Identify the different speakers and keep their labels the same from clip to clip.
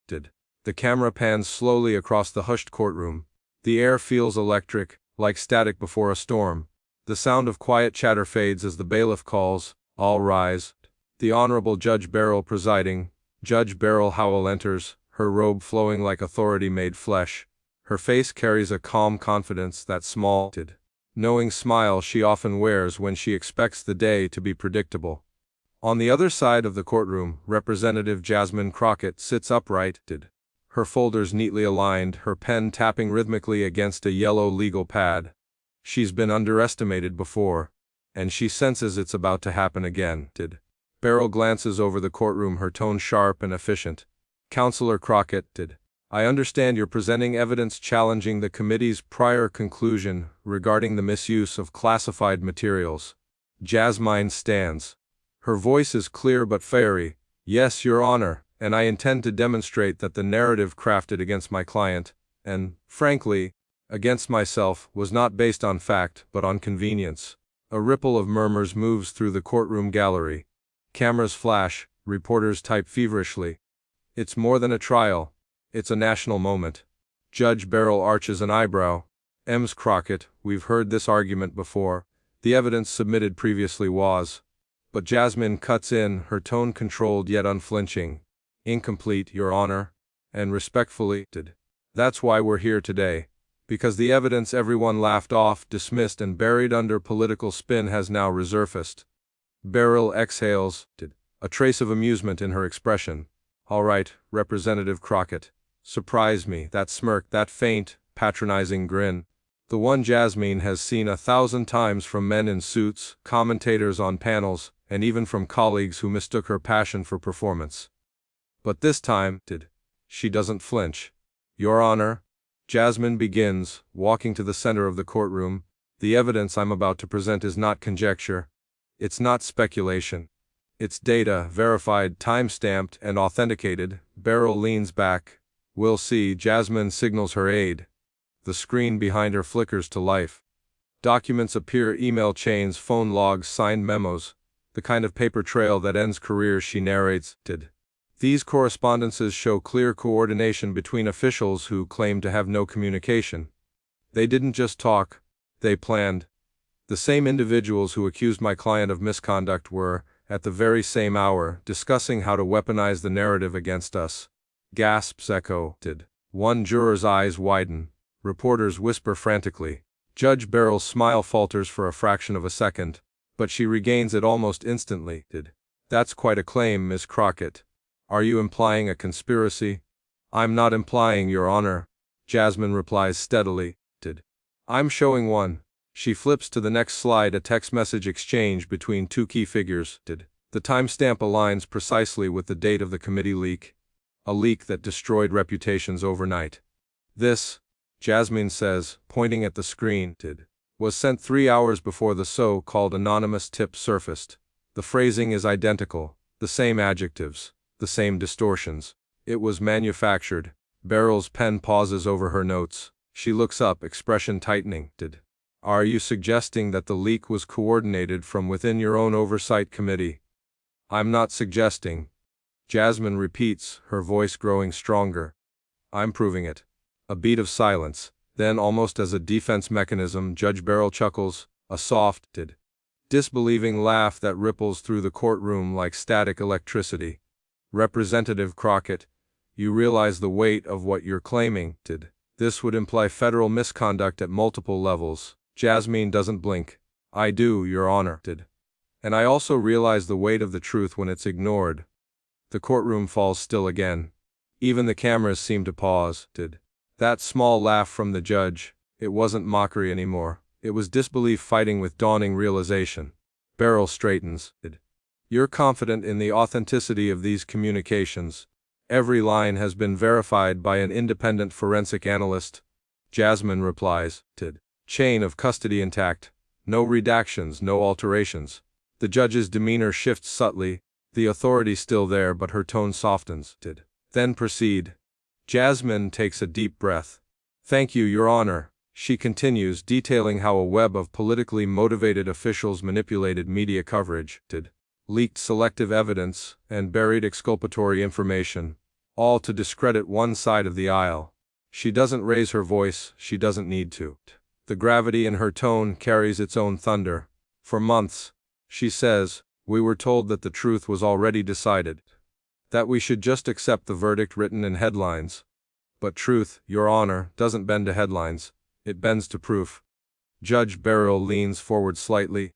Speaker 1: The camera pans slowly across the hushed courtroom. The air feels electric, like static before a storm. The sound of quiet chatter fades as the bailiff calls, "All rise." The Honorable Judge Beryl presiding. Judge Beryl Howell enters, her robe flowing like authority made flesh. Her face carries a calm confidence, that small, knowing smile she often wears when she expects the day to be predictable. On the other side of the courtroom, Representative Jasmine Crockett sits upright, her folders neatly aligned, her pen tapping rhythmically against a yellow legal pad. She's been underestimated before, and she senses it's about to happen again. Beryl glances over the courtroom, her tone sharp and efficient. "Counselor Crockett, I understand you're presenting evidence challenging the committee's prior conclusion regarding the misuse of classified materials." Jasmine stands. Her voice is clear but fiery. "Yes, Your Honor, and I intend to demonstrate that the narrative crafted against my client, and, frankly, against myself, was not based on fact but on convenience." A ripple of murmurs moves through the courtroom gallery. Cameras flash, reporters type feverishly. It's more than a trial. It's a national moment. Judge Beryl arches an eyebrow. "Ms. Crockett, we've heard this argument before. The evidence submitted previously was." But Jasmine cuts in, her tone controlled yet unflinching. "Incomplete, Your Honor, and respectfully, That's why we're here today. Because the evidence everyone laughed off, dismissed, and buried under political spin has now resurfaced." Beryl exhales, a trace of amusement in her expression. "All right, Representative Crockett. Surprise me, that smirk, that faint, patronizing grin. The one Jasmine has seen 1,000 times from men in suits, commentators on panels, and even from colleagues who mistook her passion for performance. But this time, she doesn't flinch." "Your Honor," Jasmine begins, walking to the center of the courtroom, "the evidence I'm about to present is not conjecture. It's not speculation. It's data, verified, time-stamped, and authenticated." Beryl leans back. "We'll see." Jasmine signals her aide. The screen behind her flickers to life. Documents appear, email chains, phone logs, signed memos, the kind of paper trail that ends careers she narrates. These correspondences show clear coordination between officials who claim to have no communication. They didn't just talk, they planned. The same individuals who accused my client of misconduct were, at the very same hour, discussing how to weaponize the narrative against us. Gasps echo. One juror's eyes widen. Reporters whisper frantically. Judge Beryl's smile falters for a fraction of a second, but she regains it almost instantly. "That's quite a claim, Miss Crockett. Are you implying a conspiracy?" "I'm not implying, Your Honor," Jasmine replies steadily. "I'm showing one." She flips to the next slide, a text message exchange between two key figures. The timestamp aligns precisely with the date of the committee leak. A leak that destroyed reputations overnight. "This," Jasmine says, pointing at the screen, "was sent 3 hours before the so-called anonymous tip surfaced. The phrasing is identical, the same adjectives, the same distortions. It was manufactured." Beryl's pen pauses over her notes. She looks up, expression tightening. "Are you suggesting that the leak was coordinated from within your own oversight committee?" "I'm not suggesting," Jasmine repeats, her voice growing stronger. "I'm proving it." A beat of silence. Then, almost as a defense mechanism, Judge Beryl chuckles, a soft, disbelieving laugh that ripples through the courtroom like static electricity. "Representative Crockett, you realize the weight of what you're claiming. This would imply federal misconduct at multiple levels." Jasmine doesn't blink. "I do, Your Honor. And I also realize the weight of the truth when it's ignored." The courtroom falls still again. Even the cameras seem to pause. That small laugh from the judge, it wasn't mockery anymore. It was disbelief fighting with dawning realization. Beryl straightens. "You're confident in the authenticity of these communications. Every line has been verified by an independent forensic analyst." Jasmine replies. "Chain of custody intact. No redactions, no alterations." The judge's demeanor shifts subtly, the authority still there, but her tone softens. "Then proceed." Jasmine takes a deep breath. "Thank you, Your Honor." She continues, detailing how a web of politically motivated officials manipulated media coverage, leaked selective evidence, and buried exculpatory information, all to discredit one side of the aisle. She doesn't raise her voice, she doesn't need to. The gravity in her tone carries its own thunder. For months, she says, we were told that the truth was already decided, that we should just accept the verdict written in headlines. But truth, Your Honor, doesn't bend to headlines, it bends to proof. Judge Beryl leans forward slightly,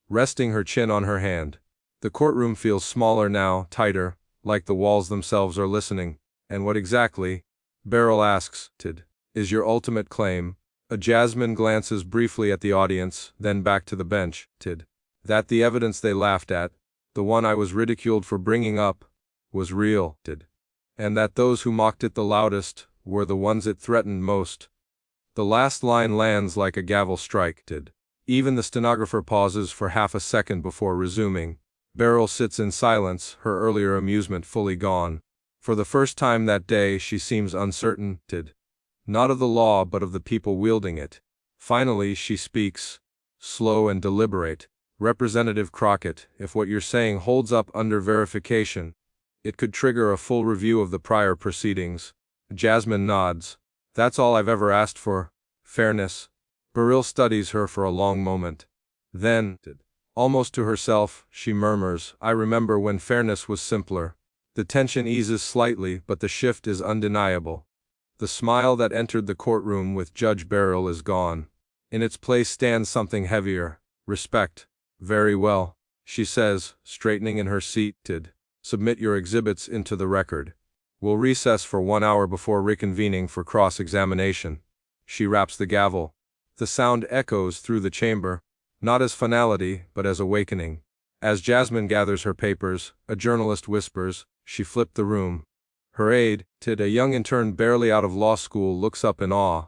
Speaker 1: resting her chin on her hand. The courtroom feels smaller now, tighter, like the walls themselves are listening. And what exactly, Beryl asks, is your ultimate claim? Jasmine glances briefly at the audience, then back to the bench. That the evidence they laughed at, the one I was ridiculed for bringing up, was real. And that those who mocked it the loudest were the ones it threatened most. The last line lands like a gavel strike. Even the stenographer pauses for half a second before resuming. Beryl sits in silence, her earlier amusement fully gone. For the first time that day she seems uncertain, not of the law but of the people wielding it. Finally she speaks, slow and deliberate. Representative Crockett, if what you're saying holds up under verification, it could trigger a full review of the prior proceedings. Jasmine nods. That's all I've ever asked for. Fairness. Beryl studies her for a long moment. Then, almost to herself, she murmurs, I remember when fairness was simpler. The tension eases slightly, but the shift is undeniable. The smile that entered the courtroom with Judge Beryl is gone. In its place stands something heavier, respect. Very well, she says, straightening in her seat. Submit your exhibits into the record. We'll recess for 1 hour before reconvening for cross-examination. She raps the gavel. The sound echoes through the chamber, not as finality, but as awakening. As Jasmine gathers her papers, a journalist whispers, she flipped the room. Her aide, a young intern barely out of law school, looks up in awe.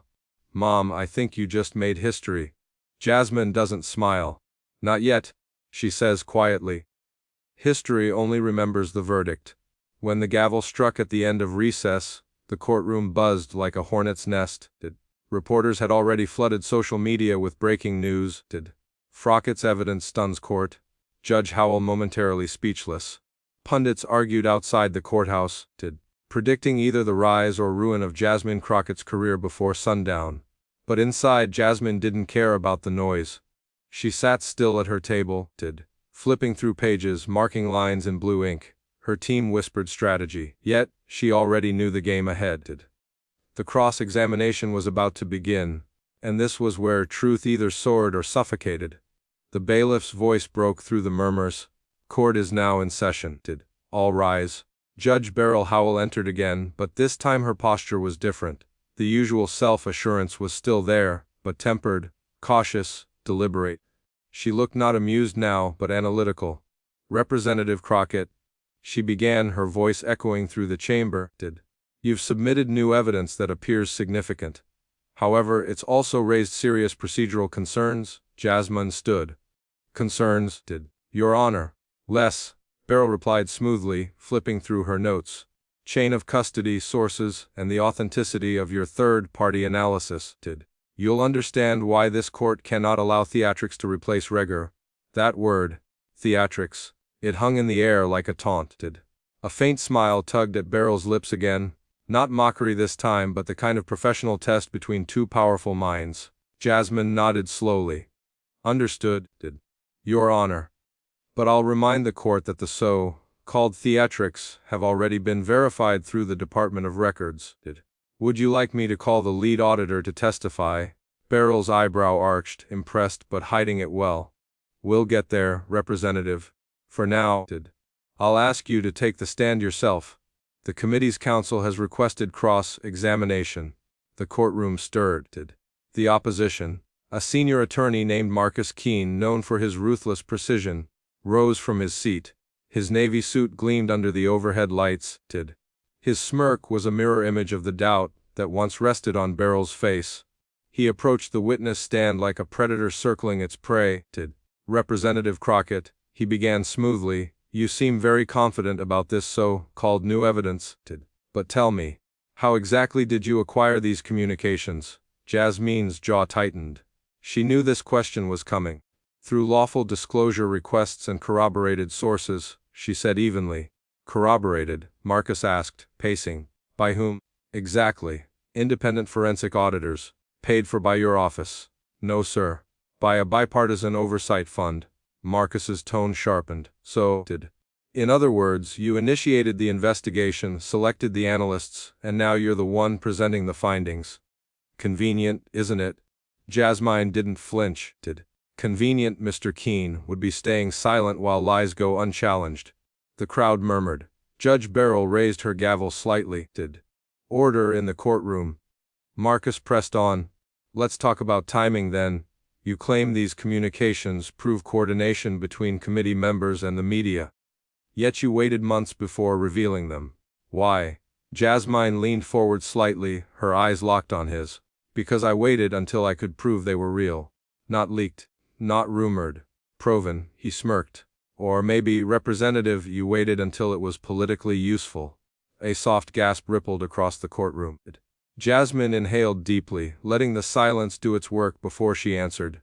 Speaker 1: Mom, I think you just made history. Jasmine doesn't smile. Not yet, she says quietly. History only remembers the verdict. When the gavel struck at the end of recess, the courtroom buzzed like a hornet's nest. Reporters had already flooded social media with breaking news. Crockett's evidence stuns court. Judge Howell momentarily speechless. Pundits argued outside the courthouse, predicting either the rise or ruin of Jasmine Crockett's career before sundown. But inside, Jasmine didn't care about the noise. She sat still at her table, flipping through pages, marking lines in blue ink. Her team whispered strategy, yet she already knew the game ahead. The cross-examination was about to begin, and this was where truth either soared or suffocated. The bailiff's voice broke through the murmurs. Court is now in session. All rise. Judge Beryl Howell entered again, but this time her posture was different. The usual self-assurance was still there, but tempered, cautious, deliberate. She looked not amused now, but analytical. Representative Crockett, she began, her voice echoing through the chamber, you've submitted new evidence that appears significant. However, it's also raised serious procedural concerns. Jasmine stood. Concerns, Your Honor. Less, Beryl replied smoothly, flipping through her notes. Chain of custody, sources, and the authenticity of your third-party analysis. You'll understand why this court cannot allow theatrics to replace rigor. That word, theatrics, it hung in the air like a taunt. A faint smile tugged at Beryl's lips again, not mockery this time, but the kind of professional test between two powerful minds. Jasmine nodded slowly. Understood, Your Honor. But I'll remind the court that the so-called theatrics have already been verified through the Department of Records. Would you like me to call the lead auditor to testify? Beryl's eyebrow arched, impressed but hiding it well. We'll get there, Representative. For now, I'll ask you to take the stand yourself. The committee's counsel has requested cross-examination. The courtroom stirred. The opposition, a senior attorney named Marcus Keene, known for his ruthless precision, rose from his seat. His navy suit gleamed under the overhead lights. His smirk was a mirror image of the doubt that once rested on Beryl's face. He approached the witness stand like a predator circling its prey. Representative Crockett, he began smoothly, you seem very confident about this so-called new evidence. But tell me, how exactly did you acquire these communications? Jasmine's jaw tightened. She knew this question was coming. Through lawful disclosure requests and corroborated sources, she said evenly. Corroborated, Marcus asked, pacing. By whom? Exactly. Independent forensic auditors. Paid for by your office. No, sir. By a bipartisan oversight fund. Marcus's tone sharpened. So, in other words, you initiated the investigation, selected the analysts, and now you're the one presenting the findings. Convenient, isn't it? Jasmine didn't flinch. Convenient, Mr. Keene would be staying silent while lies go unchallenged. The crowd murmured. Judge Beryl raised her gavel slightly. Order in the courtroom. Marcus pressed on. Let's talk about timing then. You claim these communications prove coordination between committee members and the media. Yet you waited months before revealing them. Why? Jasmine leaned forward slightly, her eyes locked on his. Because I waited until I could prove they were real. Not leaked. Not rumored. Proven, he smirked. Or maybe, Representative, you waited until it was politically useful. A soft gasp rippled across the courtroom. Jasmine inhaled deeply, letting the silence do its work before she answered.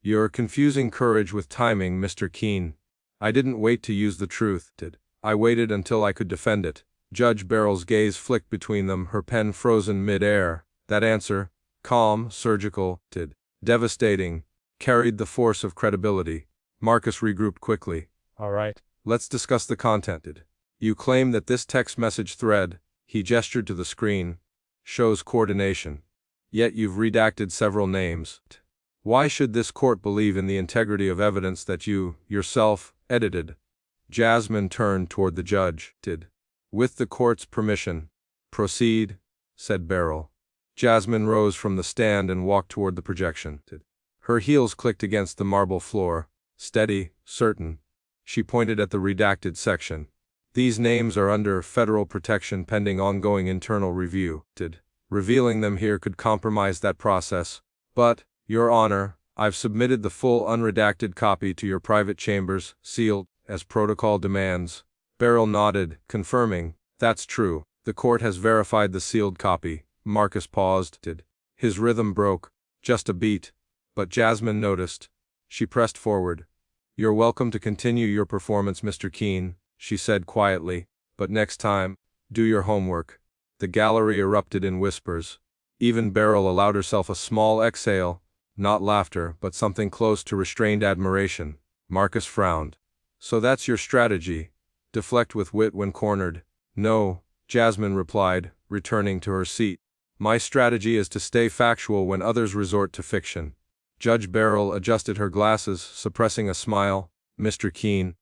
Speaker 1: You're confusing courage with timing, Mr. Keene. I didn't wait to use the truth. I waited until I could defend it. Judge Beryl's gaze flicked between them, her pen frozen mid-air. That answer, calm, surgical, devastating, carried the force of credibility. Marcus regrouped quickly. All right. Let's discuss the content. You claim that this text message thread, he gestured to the screen, shows coordination. Yet you've redacted several names. Why should this court believe in the integrity of evidence that you, yourself, edited? Jasmine turned toward the judge. With the court's permission. Proceed, said Beryl. Jasmine rose from the stand and walked toward the projection. Her heels clicked against the marble floor. Steady, certain. She pointed at the redacted section. These names are under federal protection pending ongoing internal review. Revealing them here could compromise that process. But, Your Honor, I've submitted the full unredacted copy to your private chambers, sealed, as protocol demands. Beryl nodded, confirming, that's true. The court has verified the sealed copy. Marcus paused. His rhythm broke. Just a beat. But Jasmine noticed. She pressed forward. You're welcome to continue your performance, Mr. Keene, she said quietly, but next time, do your homework. The gallery erupted in whispers. Even Beryl allowed herself a small exhale, not laughter, but something close to restrained admiration. Marcus frowned. So that's your strategy? Deflect with wit when cornered? No, Jasmine replied, returning to her seat. My strategy is to stay factual when others resort to fiction. Judge Beryl adjusted her glasses, suppressing a smile. Mr. Keene.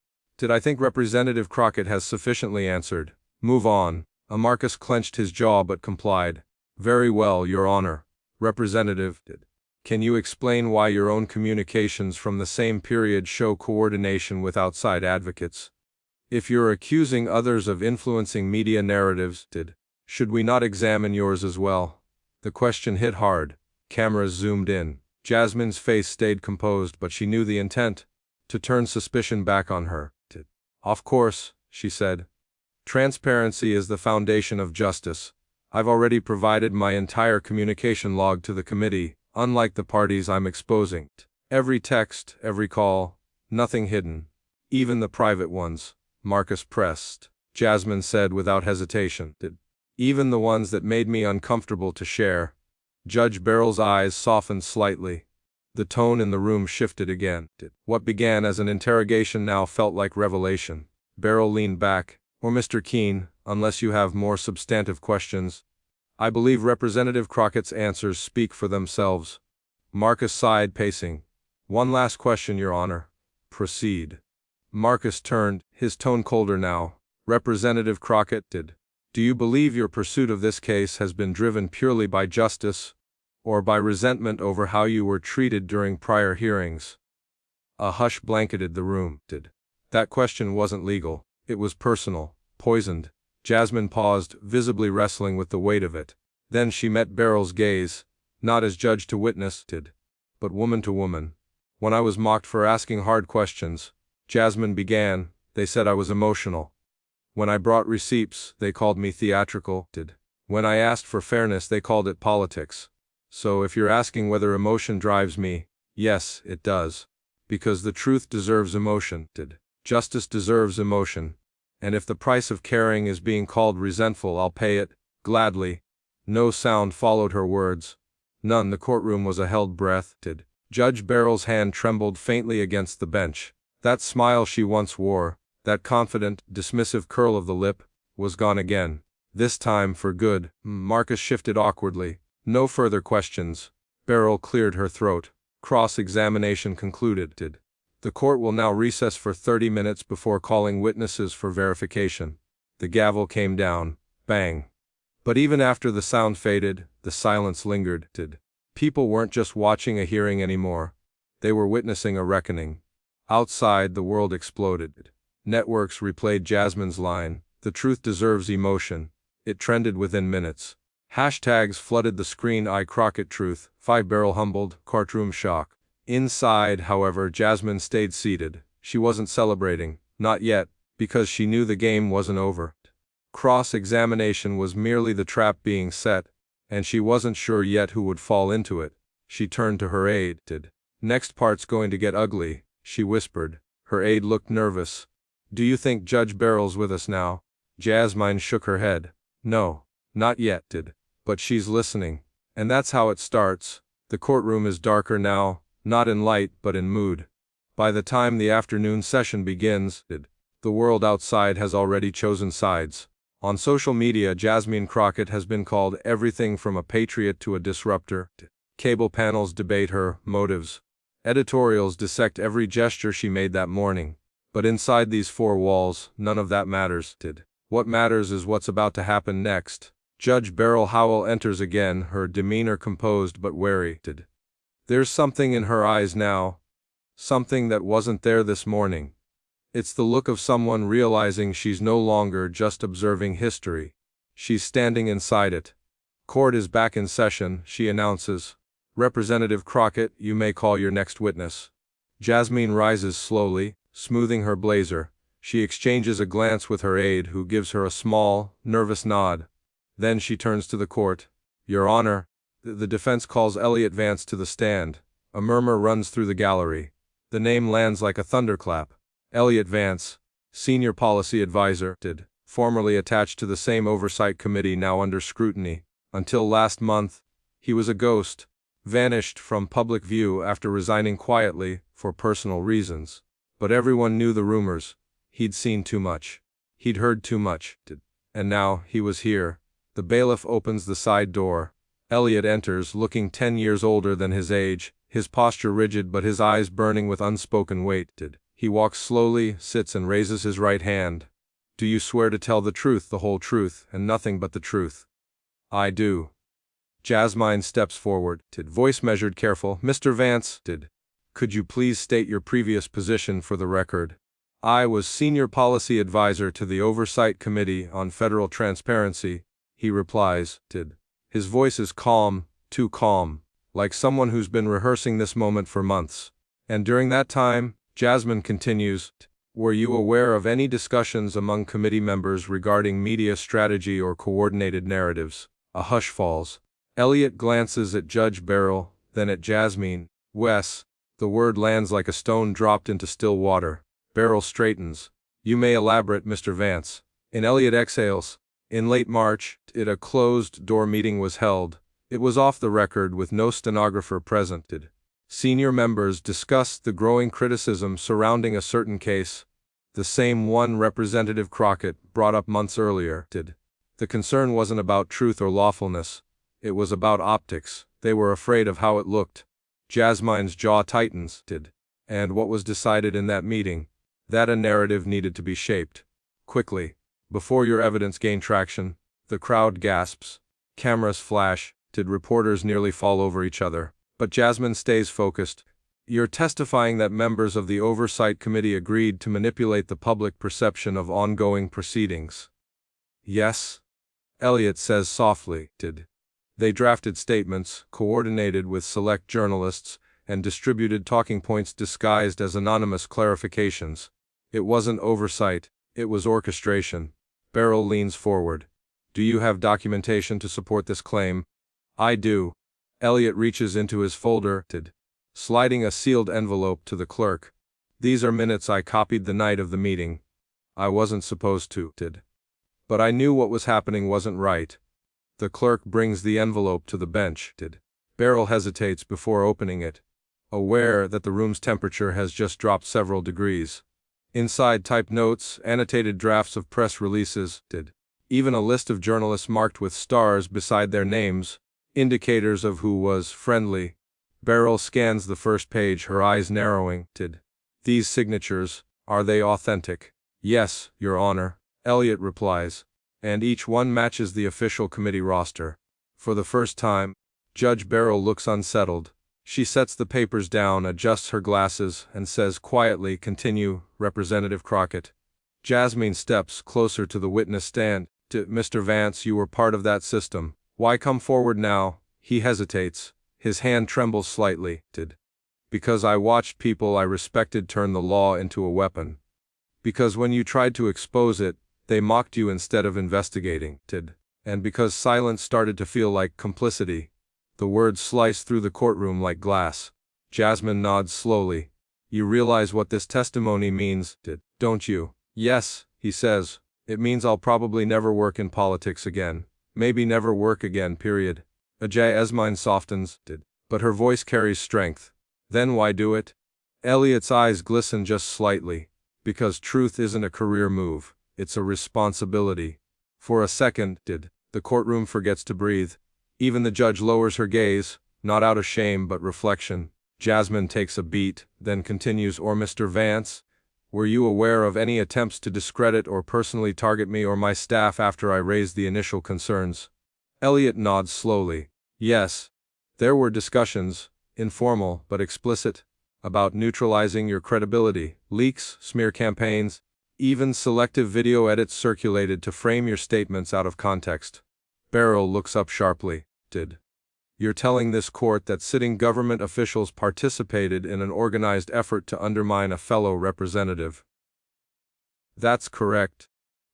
Speaker 1: I think Representative Crockett has sufficiently answered. Move on. Marcus clenched his jaw but complied. Very well, Your Honor. Representative. Can you explain why your own communications from the same period show coordination with outside advocates? If you're accusing others of influencing media narratives, should we not examine yours as well? The question hit hard. Cameras zoomed in. Jasmine's face stayed composed, but she knew the intent, to turn suspicion back on her. Of course, she said. Transparency is the foundation of justice. I've already provided my entire communication log to the committee, unlike the parties I'm exposing. Every text, every call, nothing hidden. Even the private ones, Marcus pressed. Jasmine said without hesitation. Even the ones that made me uncomfortable to share. Judge Beryl's eyes softened slightly. The tone in the room shifted again. What began as an interrogation now felt like revelation. Beryl leaned back. Or Mr. Keene, unless you have more substantive questions. I believe Representative Crockett's answers speak for themselves. Marcus sighed, pacing. One last question, Your Honor. Proceed. Marcus turned, his tone colder now. Representative Crockett, do you believe your pursuit of this case has been driven purely by justice, or by resentment over how you were treated during prior hearings? A hush blanketed the room. That question wasn't legal, it was personal, poisoned. Jasmine paused, visibly wrestling with the weight of it. Then she met Beryl's gaze, not as judge to witness, but woman to woman. When I was mocked for asking hard questions, Jasmine began, they said I was emotional. When I brought receipts, they called me theatrical. When I asked for fairness, they called it politics. So if you're asking whether emotion drives me, yes, it does. Because the truth deserves emotion. Justice deserves emotion. And if the price of caring is being called resentful, I'll pay it, gladly. No sound followed her words. None. The courtroom was a held breath. Judge Beryl's hand trembled faintly against the bench. That smile she once wore, that confident, dismissive curl of the lip, was gone again. This time for good. Marcus shifted awkwardly. No further questions. Beryl cleared her throat. Cross-examination concluded. The court will now recess for 30 minutes before calling witnesses for verification. The gavel came down. Bang. But even after the sound faded, the silence lingered. People weren't just watching a hearing anymore. They were witnessing a reckoning. Outside, the world exploded. Networks replayed Jasmine's line, "The truth deserves emotion." It trended within minutes. Hashtags flooded the screen. Crockett truth, 5 Beryl humbled, courtroom shock. Inside, however, Jasmine stayed seated. She wasn't celebrating, not yet, because she knew the game wasn't over. Cross-examination was merely the trap being set, and she wasn't sure yet who would fall into it. She turned to her aide. "Next part's going to get ugly," she whispered. Her aide looked nervous. "Do you think Judge Beryl's with us now?" Jasmine shook her head. "No, not yet, but she's listening. And that's how it starts." The courtroom is darker now, not in light but in mood. By the time the afternoon session begins, the world outside has already chosen sides. On social media, Jasmine Crockett has been called everything from a patriot to a disruptor. Cable panels debate her motives. Editorials dissect every gesture she made that morning. But inside these four walls, none of that matters. What matters is what's about to happen next. Judge Beryl Howell enters again, her demeanor composed but wary. There's something in her eyes now. Something that wasn't there this morning. It's the look of someone realizing she's no longer just observing history. She's standing inside it. "Court is back in session," she announces. "Representative Crockett, you may call your next witness." Jasmine rises slowly, smoothing her blazer. She exchanges a glance with her aide, who gives her a small, nervous nod. Then she turns to the court. "Your Honor." The defense calls Elliot Vance to the stand. A murmur runs through the gallery. The name lands like a thunderclap. Elliot Vance, senior policy advisor, formerly attached to the same oversight committee now under scrutiny. Until last month, he was a ghost, vanished from public view after resigning quietly for personal reasons. But everyone knew the rumors. He'd seen too much. He'd heard too much. And now, he was here. The bailiff opens the side door. Elliot enters, looking 10 years older than his age, his posture rigid but his eyes burning with unspoken weight. He walks slowly, sits and raises his right hand. "Do you swear to tell the truth, the whole truth, and nothing but the truth?" "I do." Jasmine steps forward, voice measured, careful. "Mr. Vance, could you please state your previous position for the record?" "I was senior policy advisor to the Oversight Committee on Federal Transparency," he replies. His voice is calm, too calm, like someone who's been rehearsing this moment for months. "And during that time," Jasmine continues, "were you aware of any discussions among committee members regarding media strategy or coordinated narratives?" A hush falls. Elliot glances at Judge Beryl, then at Jasmine. "Wes." The word lands like a stone dropped into still water. Beryl straightens. "You may elaborate, Mr. Vance." And Elliot exhales. In late March, a closed-door meeting was held. It was off the record with no stenographer present. Senior members discussed the growing criticism surrounding a certain case, the same one Representative Crockett brought up months earlier. The concern wasn't about truth or lawfulness. It was about optics. They were afraid of how it looked. Jasmine's jaw tightens. And what was decided in that meeting? That a narrative needed to be shaped. Quickly. Before your evidence gained traction. The crowd gasps. Cameras flash. Reporters nearly fall over each other. But Jasmine stays focused. "You're testifying that members of the Oversight Committee agreed to manipulate the public perception of ongoing proceedings." "Yes," Elliot says softly. They drafted statements, coordinated with select journalists, and distributed talking points disguised as anonymous clarifications. It wasn't oversight, it was orchestration. Beryl leans forward. "Do you have documentation to support this claim?" "I do." Elliot reaches into his folder, sliding a sealed envelope to the clerk. "These are minutes I copied the night of the meeting. I wasn't supposed to, but I knew what was happening wasn't right. The clerk brings the envelope to the bench. Beryl hesitates before opening it, aware that the room's temperature has just dropped several degrees. Inside, typed notes, annotated drafts of press releases, even a list of journalists marked with stars beside their names, indicators of who was friendly. Beryl scans the first page, her eyes narrowing. These signatures, are they authentic? Yes, Your Honor, Elliot replies, and each one matches the official committee roster. For the first time, Judge Beryl looks unsettled. She sets the papers down, adjusts her glasses, and says quietly, "Continue, Representative Crockett." Jasmine steps closer to the witness stand. "Mr. Vance, you were part of that system. Why come forward now?" He hesitates. His hand trembles slightly. "Because I watched people I respected turn the law into a weapon. Because when you tried to expose it, they mocked you instead of investigating. And because silence started to feel like complicity." The words slice through the courtroom like glass. Jasmine nods slowly. "You realize what this testimony means, don't you?" "Yes," he says. "It means I'll probably never work in politics again. Maybe never work again, period." Jasmine softens, but her voice carries strength. "Then why do it?" Elliot's eyes glisten just slightly. "Because truth isn't a career move, it's a responsibility." For a second, the courtroom forgets to breathe. Even the judge lowers her gaze, not out of shame but reflection. Jasmine takes a beat, then continues, "Or Mr. Vance, were you aware of any attempts to discredit or personally target me or my staff after I raised the initial concerns?" Elliot nods slowly. "Yes. There were discussions, informal but explicit, about neutralizing your credibility, leaks, smear campaigns, even selective video edits circulated to frame your statements out of context." Beryl looks up sharply. You're telling this court that sitting government officials participated in an organized effort to undermine a fellow representative?" "That's correct,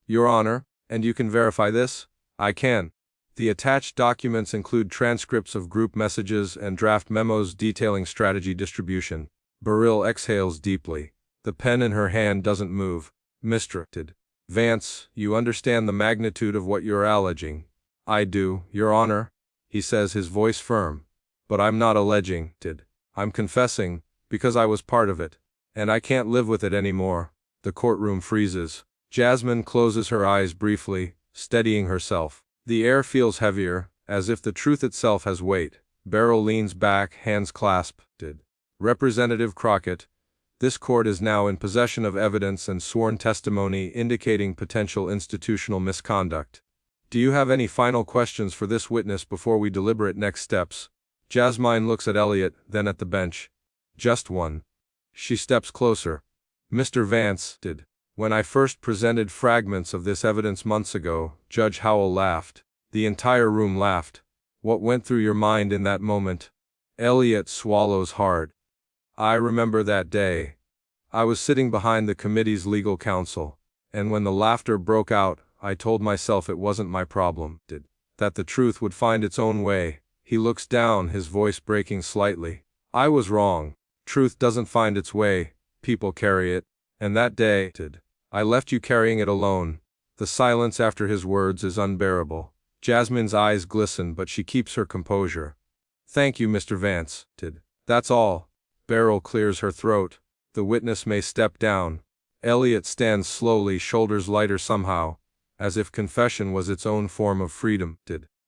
Speaker 1: Your Honor, and you can verify this?" "I can. The attached documents include transcripts of group messages and draft memos detailing strategy distribution." Beryl exhales deeply. The pen in her hand doesn't move. "Mr. Vance, you understand the magnitude of what you're alleging?" "I do, Your Honor," he says, his voice firm. "But I'm not alleging, I'm confessing, because I was part of it. And I can't live with it anymore." The courtroom freezes. Jasmine closes her eyes briefly, steadying herself. The air feels heavier, as if the truth itself has weight. Beryl leans back, hands clasped. "Representative Crockett, this court is now in possession of evidence and sworn testimony indicating potential institutional misconduct. Do you have any final questions for this witness before we deliberate next steps?" Jasmine looks at Elliot, then at the bench. "Just one." She steps closer. "Mr. Vance, when I first presented fragments of this evidence months ago, Judge Howell laughed. The entire room laughed. What went through your mind in that moment?" Elliot swallows hard. "I remember that day. I was sitting behind the committee's legal counsel, and when the laughter broke out, I told myself it wasn't my problem, that the truth would find its own way." He looks down, his voice breaking slightly. "I was wrong. Truth doesn't find its way, people carry it. And that day, I left you carrying it alone." The silence after his words is unbearable. Jasmine's eyes glisten, but she keeps her composure. "Thank you, Mr. Vance, that's all." Beryl clears her throat. The witness may step down. Elliot stands slowly, shoulders lighter somehow, as if confession was its own form of freedom.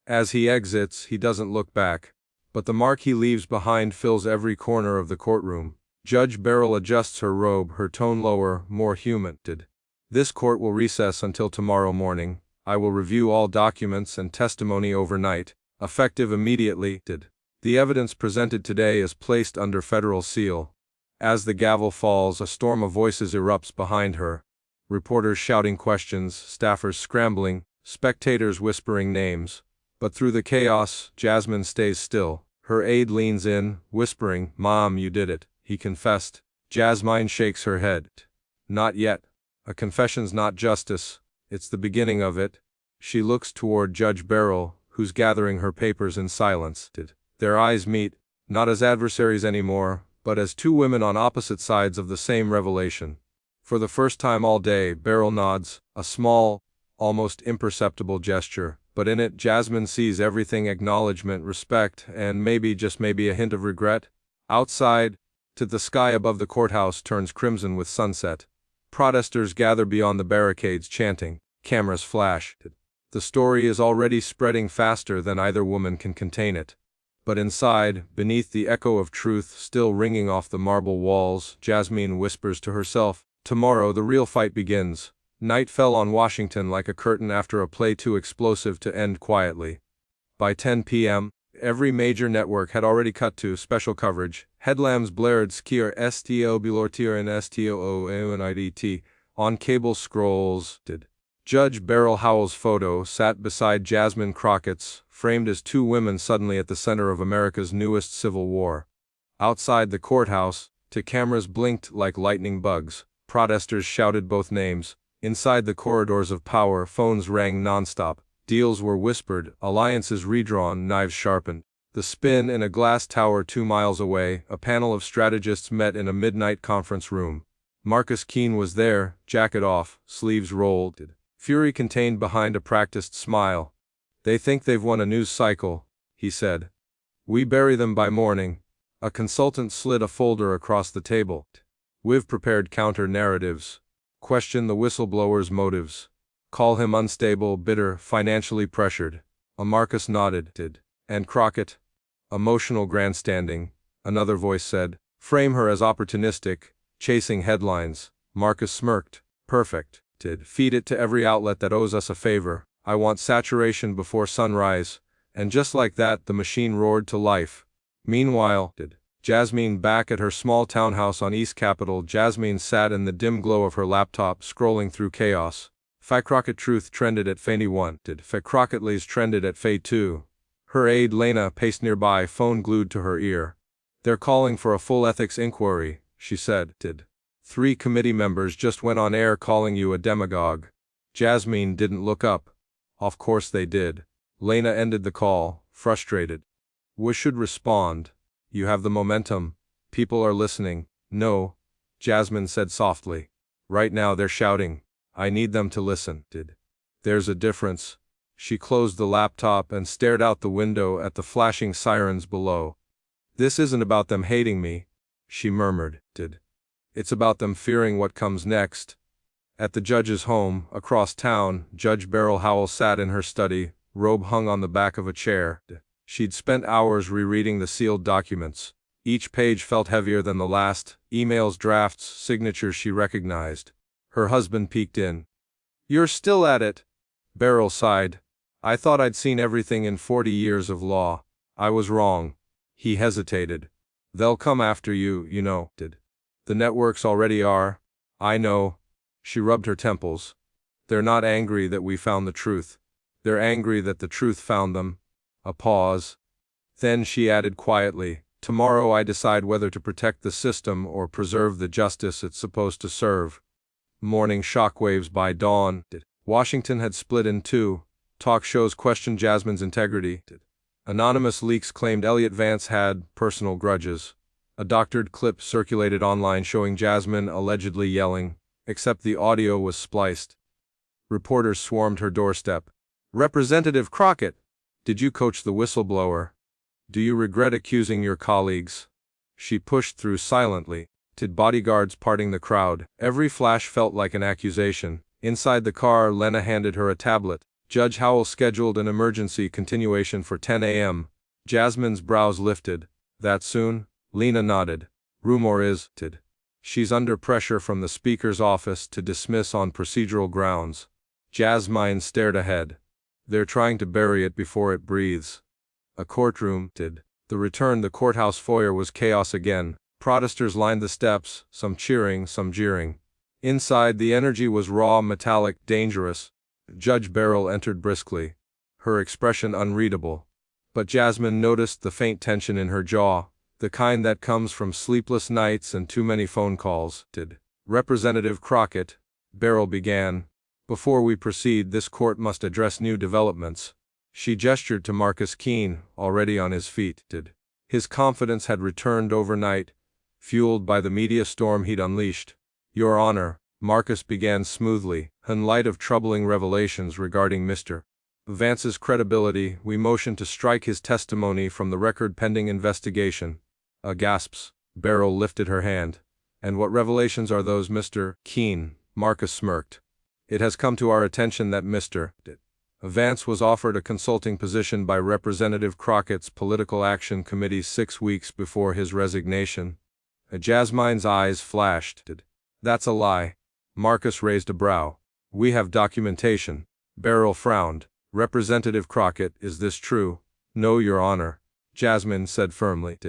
Speaker 1: As he exits, he doesn't look back. But the mark he leaves behind fills every corner of the courtroom. Judge Beryl adjusts her robe, her tone lower, more human. "This court will recess until tomorrow morning. I will review all documents and testimony overnight, effective immediately. The evidence presented today is placed under federal seal." As the gavel falls, a storm of voices erupts behind her. Reporters shouting questions, staffers scrambling, spectators whispering names. But through the chaos, Jasmine stays still. Her aide leans in, whispering, "Mom, you did it. He confessed." Jasmine shakes her head. "Not yet. A confession's not justice. It's the beginning of it." She looks toward Judge Beryl, who's gathering her papers in silence. Their eyes meet, not as adversaries anymore, but as two women on opposite sides of the same revelation. For the first time all day, Beryl nods, a small, almost imperceptible gesture, but in it Jasmine sees everything: acknowledgement, respect, and maybe, just maybe, a hint of regret. Outside, the sky above the courthouse turns crimson with sunset. Protesters gather beyond the barricades chanting. Cameras flash. The story is already spreading faster than either woman can contain it. But inside, beneath the echo of truth still ringing off the marble walls, Jasmine whispers to herself, "Tomorrow the real fight begins." Night fell on Washington like a curtain after a play too explosive to end quietly. By 10 p.m., every major network had already cut to special coverage. Headlamps blared skier sto bilortir and stoo on cable scrolls. Judge Beryl Howell's photo sat beside Jasmine Crockett's, framed as two women suddenly at the center of America's newest civil war. Outside the courthouse, cameras blinked like lightning bugs. Protesters shouted both names. Inside the corridors of power, phones rang nonstop. Deals were whispered, alliances redrawn, knives sharpened. The spin in a glass tower 2 miles away, a panel of strategists met in a midnight conference room. Marcus Keene was there, jacket off, sleeves rolled. Fury contained behind a practiced smile. "They think they've won a news cycle," he said. "We bury them by morning." A consultant slid a folder across the table. "We've prepared counter-narratives. Question the whistleblower's motives. Call him unstable, bitter, financially pressured." A Marcus nodded. "And Crockett?" "Emotional grandstanding," another voice said. "Frame her as opportunistic, chasing headlines." Marcus smirked. "Perfect. Feed it to every outlet that owes us a favor. I want saturation before sunrise." And just like that, the machine roared to life. Meanwhile, Jasmine back at her small townhouse on East Capitol, Jasmine sat in the dim glow of her laptop, scrolling through chaos. Fa Crockett Truth trended at Fanny 1. Fa Crockettleys trended at Fay 2. Her aide Lena paced nearby, phone glued to her ear. "They're calling for a full ethics inquiry," she said. 3 committee members just went on air calling you a demagogue." Jasmine didn't look up. "Of course they did." Lena ended the call, frustrated. "We should respond. You have the momentum. People are listening." "No," Jasmine said softly. "Right now they're shouting. I need them to listen." "There's a difference." She closed the laptop and stared out the window at the flashing sirens below. "This isn't about them hating me," she murmured. "It's about them fearing what comes next." At the judge's home, across town, Judge Beryl Howell sat in her study, robe hung on the back of a chair. She'd spent hours rereading the sealed documents. Each page felt heavier than the last, emails, drafts, signatures she recognized. Her husband peeked in. "You're still at it?" Beryl sighed. "I thought I'd seen everything in 40 years of law. I was wrong." He hesitated. "They'll come after you, you know." "The networks already are." "I know." She rubbed her temples. "They're not angry that we found the truth. They're angry that the truth found them." A pause. Then she added quietly, "Tomorrow I decide whether to protect the system or preserve the justice it's supposed to serve." Morning shockwaves by dawn. Washington had split in two. Talk shows questioned Jasmine's integrity. Anonymous leaks claimed Elliot Vance had personal grudges. A doctored clip circulated online showing Jasmine allegedly yelling, except the audio was spliced. Reporters swarmed her doorstep. "Representative Crockett, did you coach the whistleblower? Do you regret accusing your colleagues?" She pushed through silently. Bodyguards parting the crowd. Every flash felt like an accusation. Inside the car, Lena handed her a tablet. Judge Howell scheduled an emergency continuation for 10 a.m. Jasmine's brows lifted. "That soon?" Lena nodded. "Rumor is, she's under pressure from the Speaker's office to dismiss on procedural grounds." Jasmine stared ahead. "They're trying to bury it before it breathes." A courtroom. The courthouse foyer was chaos again. Protesters lined the steps, some cheering, some jeering. Inside, the energy was raw, metallic, dangerous. Judge Beryl entered briskly, her expression unreadable. But Jasmine noticed the faint tension in her jaw, the kind that comes from sleepless nights and too many phone calls. "Representative Crockett," Beryl began, "before we proceed, this court must address new developments." She gestured to Marcus Keene, already on his feet. His confidence had returned overnight, fueled by the media storm he'd unleashed. "Your Honor," Marcus began smoothly. In light of troubling revelations regarding Mr. Vance's credibility, we motion to strike his testimony from the record pending investigation. Gasps. Beryl lifted her hand. And what revelations are those, Mr. Keene? Marcus smirked. It has come to our attention that Mr. Vance was offered a consulting position by Representative Crockett's Political Action Committee 6 weeks before his resignation. Jasmine's eyes flashed. That's a lie. Marcus raised a brow. We have documentation. Beryl frowned. Representative Crockett, is this true? No, Your Honor. Jasmine said firmly.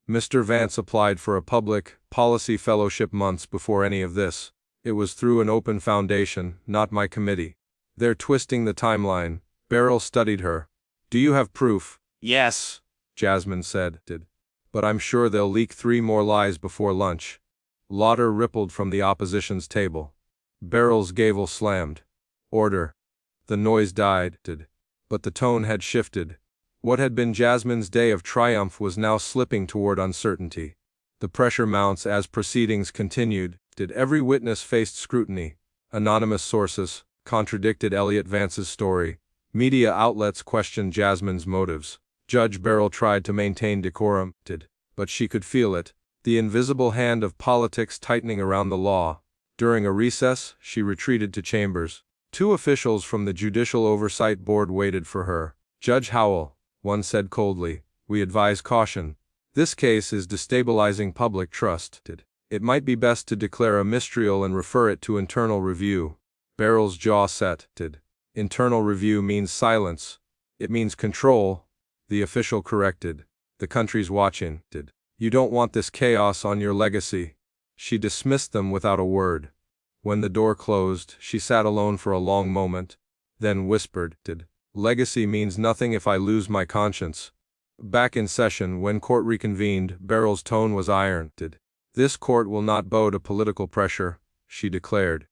Speaker 1: Mr. Vance applied for a public policy fellowship months before any of this. It was through an open foundation, not my committee. They're twisting the timeline. Beryl studied her. Do you have proof? Yes, Jasmine said. But I'm sure they'll leak 3 more lies before lunch. Laughter rippled from the opposition's table. Beryl's gavel slammed. Order. The noise died. But the tone had shifted. What had been Jasmine's day of triumph was now slipping toward uncertainty. The pressure mounts as proceedings continued. Every witness faced scrutiny. Anonymous sources contradicted Elliot Vance's story. Media outlets questioned Jasmine's motives. Judge Beryl tried to maintain decorum. But she could feel it. The invisible hand of politics tightening around the law. During a recess, she retreated to chambers. 2 officials from the Judicial Oversight Board waited for her. Judge Howell, one said coldly, we advise caution. This case is destabilizing public trust. It might be best to declare a mistrial and refer it to internal review. Beryl's jaw set. Internal review means silence. It means control. The official corrected. The country's watching. You don't want this chaos on your legacy. She dismissed them without a word. When the door closed, she sat alone for a long moment, then whispered, Legacy means nothing if I lose my conscience. Back in session, when court reconvened, Beryl's tone was iron. This court will not bow to political pressure, she declared.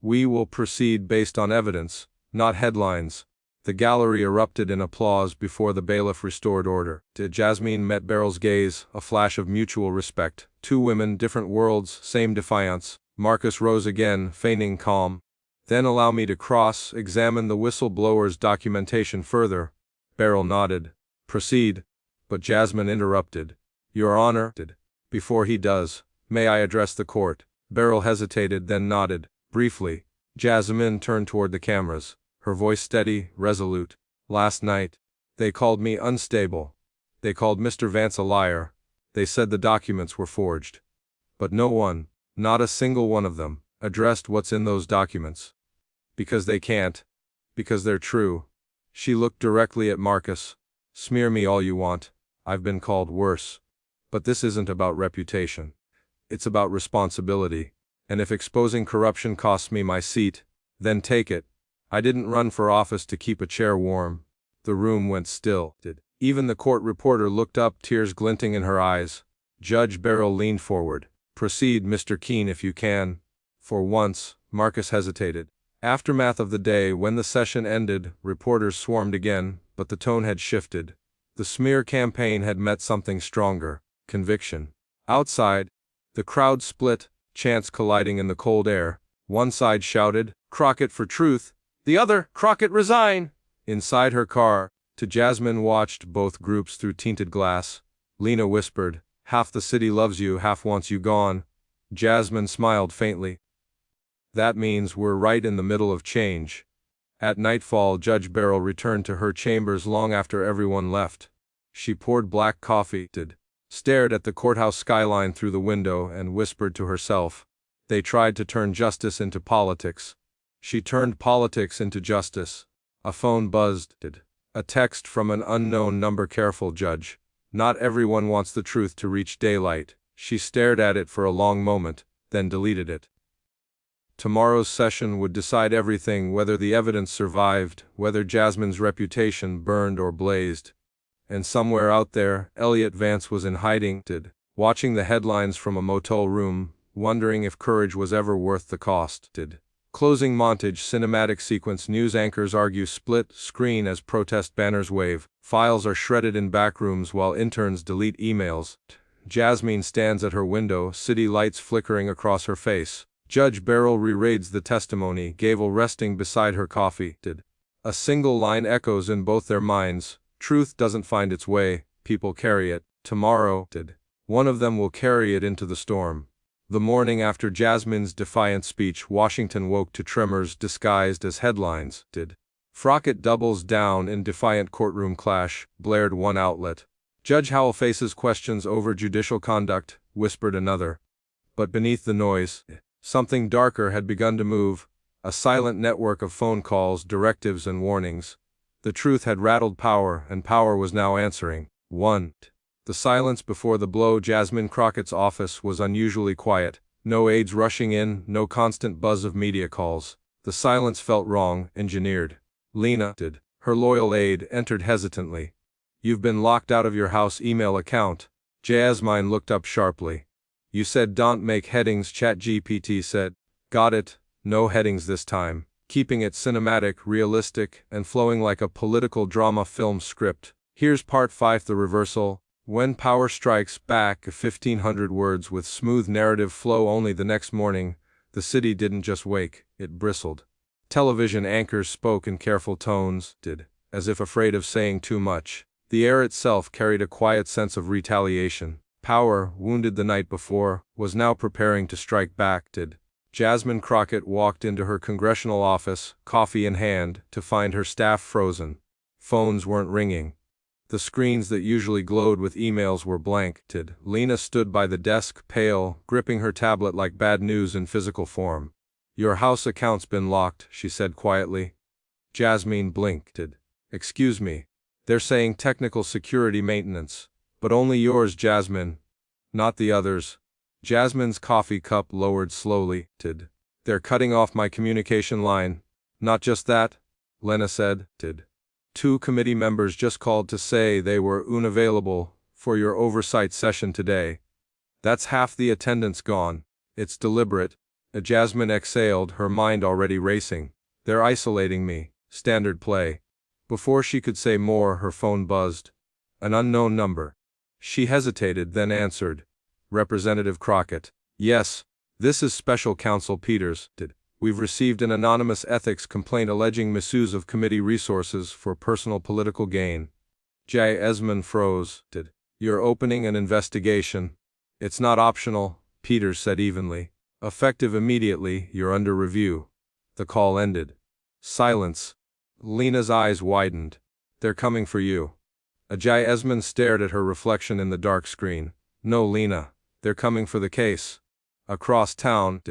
Speaker 1: We will proceed based on evidence, not headlines. The gallery erupted in applause before the bailiff restored order. Jasmine met Beryl's gaze, a flash of mutual respect. 2 women, different worlds, same defiance. Marcus rose again, feigning calm. Then allow me to cross-examine the whistleblower's documentation further. Beryl nodded. Proceed. But Jasmine interrupted. Your Honor. Before he does, may I address the court? Beryl hesitated, then nodded. Briefly. Jasmine turned toward the cameras. Her voice steady, resolute. Last night, they called me unstable. They called Mr. Vance a liar. They said the documents were forged. But no one, not a single one of them, addressed what's in those documents. Because they can't. Because they're true. She looked directly at Marcus. Smear me all you want. I've been called worse. But this isn't about reputation. It's about responsibility. And if exposing corruption costs me my seat, then take it. I didn't run for office to keep a chair warm. The room went still. Even the court reporter looked up, tears glinting in her eyes. Judge Beryl leaned forward. Proceed, Mr. Keene, if you can. For once, Marcus hesitated. Aftermath of the day when the session ended, reporters swarmed again, but the tone had shifted. The smear campaign had met something stronger, conviction. Outside, the crowd split, chants colliding in the cold air. One side shouted, Crockett for truth. The other, Crockett resign! Inside her car, Jasmine watched both groups through tinted glass. Lena whispered, half the city loves you, half wants you gone. Jasmine smiled faintly. That means we're right in the middle of change. At nightfall, Judge Beryl returned to her chambers long after everyone left. She poured black coffee, stared at the courthouse skyline through the window, and whispered to herself, they tried to turn justice into politics. She turned politics into justice. A phone buzzed. A text from an unknown number. Careful, Judge. Not everyone wants the truth to reach daylight. She stared at it for a long moment, then deleted it. Tomorrow's session would decide everything, whether the evidence survived, whether Jasmine's reputation burned or blazed. And somewhere out there, Elliot Vance was in hiding, watching the headlines from a motel room, wondering if courage was ever worth the cost. Closing montage cinematic sequence. News anchors argue split screen as protest banners wave. Files are shredded in backrooms while interns delete emails. Jasmine stands at her window, city lights flickering across her face. Judge Beryl rereads the testimony, gavel resting beside her coffee. A single line echoes in both their minds. Truth doesn't find its way, people carry it. Tomorrow, one of them will carry it into the storm. The morning after Jasmine's defiant speech, Washington woke to tremors disguised as headlines. Crockett doubles down in defiant courtroom clash, blared one outlet. Judge Howell faces questions over judicial conduct, whispered another. But beneath the noise, something darker had begun to move, a silent network of phone calls, directives, and warnings. The truth had rattled power, and power was now answering. 1. The silence before the blow. Jasmine Crockett's office was unusually quiet. No aides rushing in, no constant buzz of media calls. The silence felt wrong, engineered. Lena, her loyal aide, entered hesitantly. "You've been locked out of your house email account." Jasmine looked up sharply. "You said don't make headings," ChatGPT said. "Got it, no headings this time. Keeping it cinematic, realistic, and flowing like a political drama film script. Here's part 5, the reversal. When power strikes back, 1,500 words with smooth narrative flow. Only the next morning, the city didn't just wake, it bristled. Television anchors spoke in careful tones, as if afraid of saying too much. The air itself carried a quiet sense of retaliation. Power, wounded the night before, was now preparing to strike back. Jasmine Crockett walked into her congressional office, coffee in hand, to find her staff frozen. Phones weren't ringing. The screens that usually glowed with emails were blank. Lena stood by the desk, pale, gripping her tablet like bad news in physical form. "Your house account's been locked," she said quietly. Jasmine blinked. "Excuse me. They're saying technical security maintenance. But only yours, Jasmine. Not the others." Jasmine's coffee cup lowered slowly. "They're cutting off my communication line." "Not just that," Lena said. 2 committee members just called to say they were unavailable for your oversight session today. That's half the attendance gone. It's deliberate." Jasmine exhaled, her mind already racing. "They're isolating me. Standard play." Before she could say more, her phone buzzed. An unknown number. She hesitated, then answered. "Representative Crockett." "Yes, this is Special Counsel Peters. We've received an anonymous ethics complaint alleging misuse of committee resources for personal political gain." Jasmine froze. "You're opening an investigation." "It's not optional," Peters said evenly. "Effective immediately, you're under review." The call ended. Silence. Lena's eyes widened. "They're coming for you." Jasmine stared at her reflection in the dark screen. "No, Lena, they're coming for the case." Across town,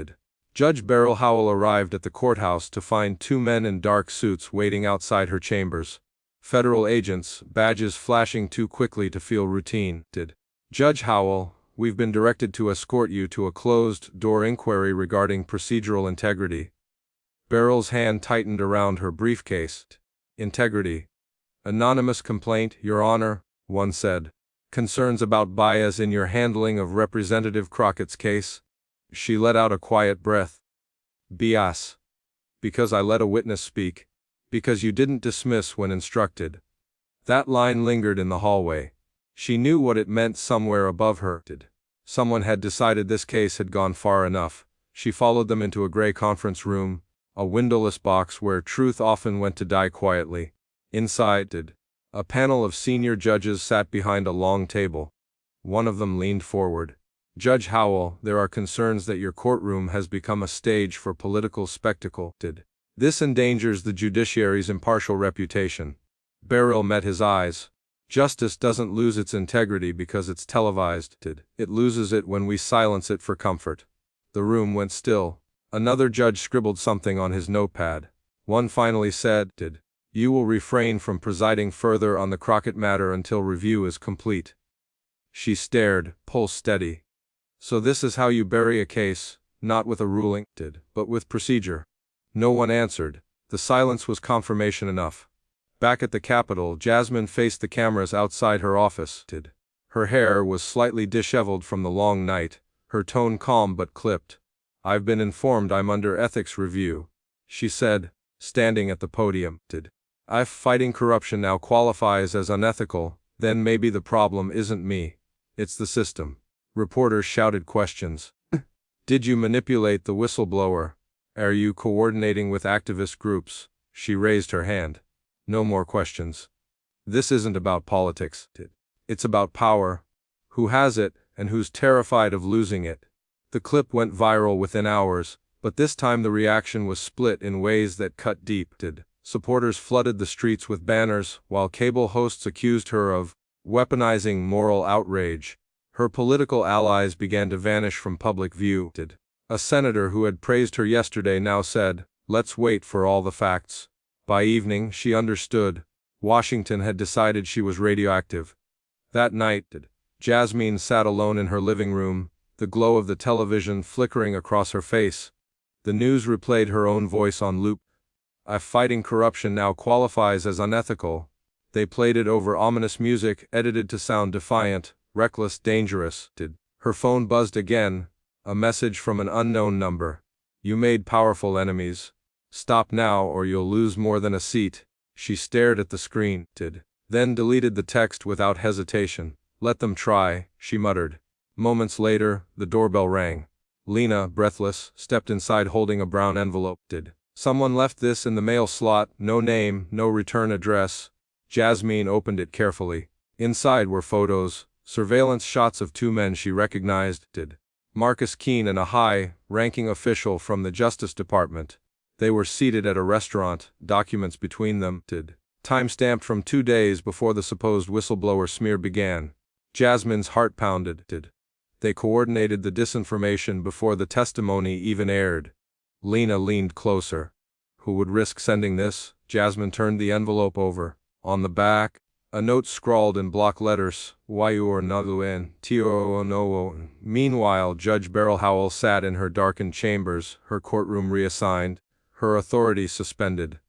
Speaker 1: Judge Beryl Howell arrived at the courthouse to find 2 men in dark suits waiting outside her chambers. Federal agents, badges flashing too quickly to feel routine. "Judge Howell, we've been directed to escort you to a closed-door inquiry regarding procedural integrity." Beryl's hand tightened around her briefcase. "Integrity. Anonymous complaint, Your Honor," one said. "Concerns about bias in your handling of Representative Crockett's case." She let out a quiet breath. "Bias. Because I let a witness speak. Because you didn't dismiss when instructed." That line lingered in the hallway. She knew what it meant somewhere above her. Someone had decided this case had gone far enough. She followed them into a gray conference room, a windowless box where truth often went to die quietly. Inside, a panel of senior judges sat behind a long table. One of them leaned forward. "Judge Howell, there are concerns that your courtroom has become a stage for political spectacle. This endangers the judiciary's impartial reputation." Beryl met his eyes. "Justice doesn't lose its integrity because it's televised. It loses it when we silence it for comfort." The room went still. Another judge scribbled something on his notepad. One finally said, "You will refrain from presiding further on the Crockett matter until review is complete." She stared, pulse steady. "So this is how you bury a case, not with a ruling, but with procedure." No one answered. The silence was confirmation enough. Back at the Capitol, Jasmine faced the cameras outside her office. Her hair was slightly disheveled from the long night, her tone calm but clipped. "I've been informed I'm under ethics review," she said, standing at the podium. "If fighting corruption now qualifies as unethical, then maybe the problem isn't me. It's the system." Reporters shouted questions. Did you manipulate the whistleblower? Are you coordinating with activist groups? She raised her hand. No more questions. This isn't about politics. It's about power. Who has it, and who's terrified of losing it? The clip went viral within hours, but this time the reaction was split in ways that cut deep. Supporters flooded the streets with banners, while cable hosts accused her of weaponizing moral outrage. Her political allies began to vanish from public view. A senator who had praised her yesterday now said, "Let's wait for all the facts." By evening, she understood. Washington had decided she was radioactive. That night, Jasmine sat alone in her living room, the glow of the television flickering across her face. The news replayed her own voice on loop. Fighting corruption now qualifies as unethical. They played it over ominous music, edited to sound defiant, reckless, dangerous. Her phone buzzed again, a message from an unknown number. "You made powerful enemies. Stop now or you'll lose more than a seat." She stared at the screen, then deleted the text without hesitation. "Let them try," she muttered. Moments later, the doorbell rang. Lena, breathless, stepped inside holding a brown envelope. Someone left this in the mail slot, no name, no return address. Jasmine opened it carefully. Inside were photos, surveillance shots of two men she recognized. Marcus Keene and a high-ranking official from the Justice Department. They were seated at a restaurant, documents between them. Time-stamped from 2 days before the supposed whistleblower smear began. Jasmine's heart pounded. They coordinated the disinformation before the testimony even aired. Lena leaned closer. Who would risk sending this? Jasmine turned the envelope over. On the back, a note scrawled in block letters, "Yur-Naluen-Too-No-O." Meanwhile, Judge Beryl Howell sat in her darkened chambers, her courtroom reassigned, her authority suspended.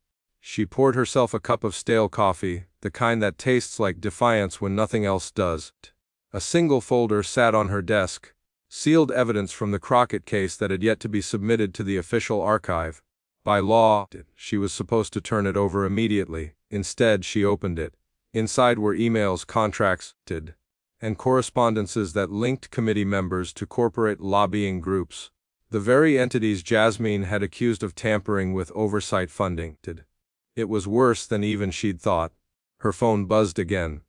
Speaker 1: She poured herself a cup of stale coffee, the kind that tastes like defiance when nothing else does. A single folder sat on her desk, sealed evidence from the Crockett case that had yet to be submitted to the official archive. By law, she was supposed to turn it over immediately. Instead, she opened it. Inside were emails, contracts, and correspondences that linked committee members to corporate lobbying groups. The very entities Jasmine had accused of tampering with oversight funding. It was worse than even she'd thought. Her phone buzzed again.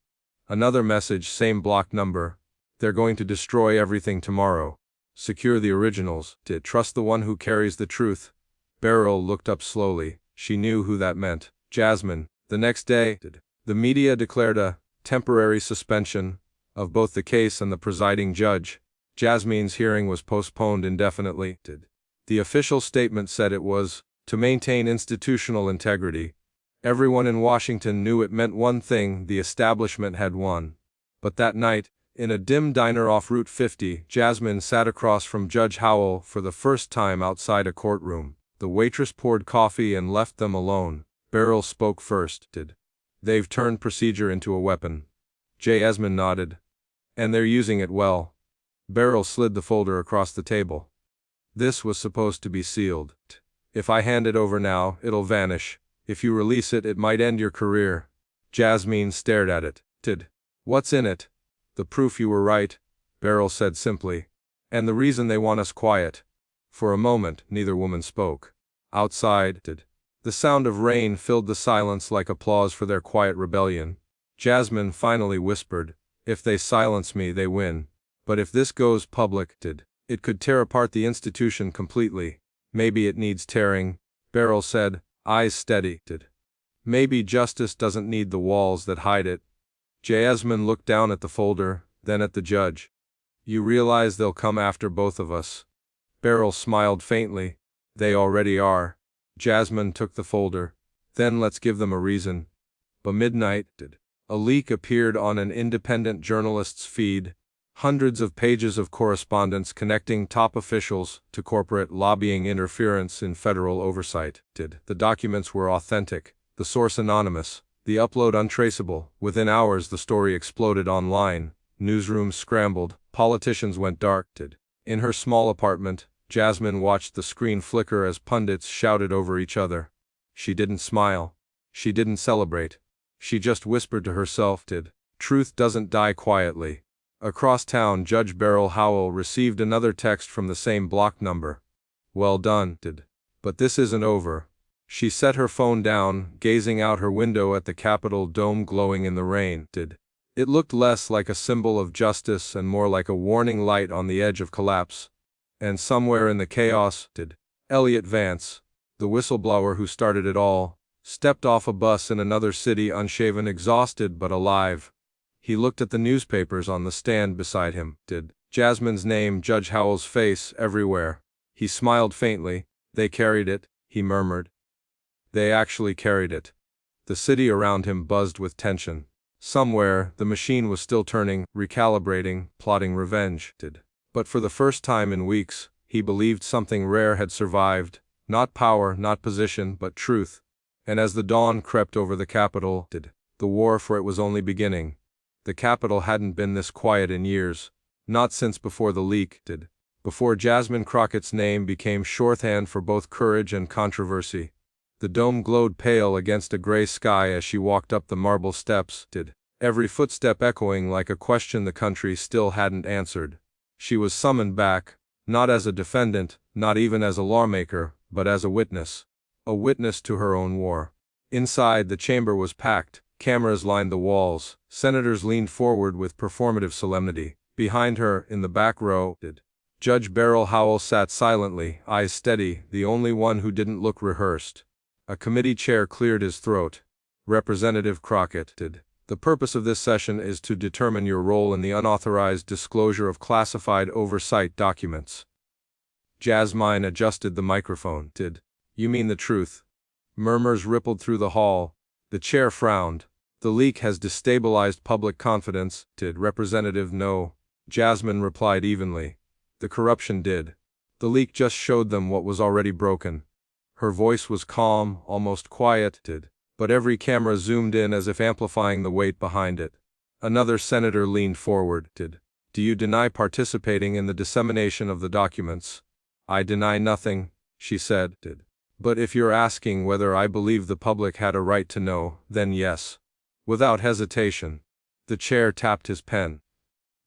Speaker 1: Another message, same block number. "They're going to destroy everything tomorrow. Secure the originals. Trust the one who carries the truth." Beryl looked up slowly. She knew who that meant. Jasmine. The next day, the media declared a temporary suspension of both the case and the presiding judge. Jasmine's hearing was postponed indefinitely. The official statement said it was to maintain institutional integrity. Everyone in Washington knew it meant one thing: the establishment had won. But that night, in a dim diner off Route 50, Jasmine sat across from Judge Howell for the first time outside a courtroom. The waitress poured coffee and left them alone. Beryl spoke first. "They've turned procedure into a weapon." Jasmine nodded. "And they're using it well." Beryl slid the folder across the table. "This was supposed to be sealed. If I hand it over now, it'll vanish. If you release it, it might end your career." Jasmine stared at it. "What's in it?" "The proof you were right," Beryl said simply. "And the reason they want us quiet." For a moment, neither woman spoke. Outside, the sound of rain filled the silence like applause for their quiet rebellion. Jasmine finally whispered, "If they silence me, they win. But if this goes public, it could tear apart the institution completely." "Maybe it needs tearing," Beryl said, eyes steady. "Maybe justice doesn't need the walls that hide it." Jasmine looked down at the folder, then at the judge. "You realize they'll come after both of us?" Beryl smiled faintly. "They already are." Jasmine took the folder. "Then let's give them a reason." By midnight, a leak appeared on an independent journalist's feed. Hundreds of pages of correspondence connecting top officials to corporate lobbying interference in federal oversight. The documents were authentic, the source anonymous, the upload untraceable. Within hours the story exploded online. Newsrooms scrambled, politicians went dark. In her small apartment, Jasmine watched the screen flicker as pundits shouted over each other. She didn't smile. She didn't celebrate. She just whispered to herself, "Truth doesn't die quietly." Across town, Judge Beryl Howell received another text from the same block number. Well done, did. But this isn't over. She set her phone down, gazing out her window at the Capitol dome glowing in the rain. Did. It looked less like a symbol of justice and more like a warning light on the edge of collapse. And somewhere in the chaos, did. Elliot Vance, the whistleblower who started it all, stepped off a bus in another city, unshaven, exhausted but alive. He looked at the newspapers on the stand beside him. Did. Jasmine's name, Judge Howell's face, everywhere. He smiled faintly. They carried it, he murmured. They actually carried it. The city around him buzzed with tension. Somewhere, the machine was still turning, recalibrating, plotting revenge. Did. But for the first time in weeks, he believed something rare had survived. Not power, not position, but truth. And as the dawn crept over the Capitol, did. The war, for it was only beginning. The Capitol hadn't been this quiet in years. Not since before the leak, did. Before Jasmine Crockett's name became shorthand for both courage and controversy. The dome glowed pale against a gray sky as she walked up the marble steps, did. Every footstep echoing like a question the country still hadn't answered. She was summoned back, not as a defendant, not even as a lawmaker, but as a witness. A witness to her own war. Inside, the chamber was packed. Cameras lined the walls. Senators leaned forward with performative solemnity. Behind her, in the back row, did. Judge Beryl Howell sat silently, eyes steady, the only one who didn't look rehearsed. A committee chair cleared his throat. Representative Crockett, did. The purpose of this session is to determine your role in the unauthorized disclosure of classified oversight documents. Jasmine adjusted the microphone. Did. You mean the truth? Murmurs rippled through the hall. The chair frowned. The leak has destabilized public confidence. Did. Representative no. Jasmine replied evenly. The corruption did. The leak just showed them what was already broken. Her voice was calm, almost quiet, did. But every camera zoomed in as if amplifying the weight behind it. Another senator leaned forward. Did. Do you deny participating in the dissemination of the documents? I deny nothing, she said. Did. But if you're asking whether I believe the public had a right to know, then yes. Without hesitation. The chair tapped his pen.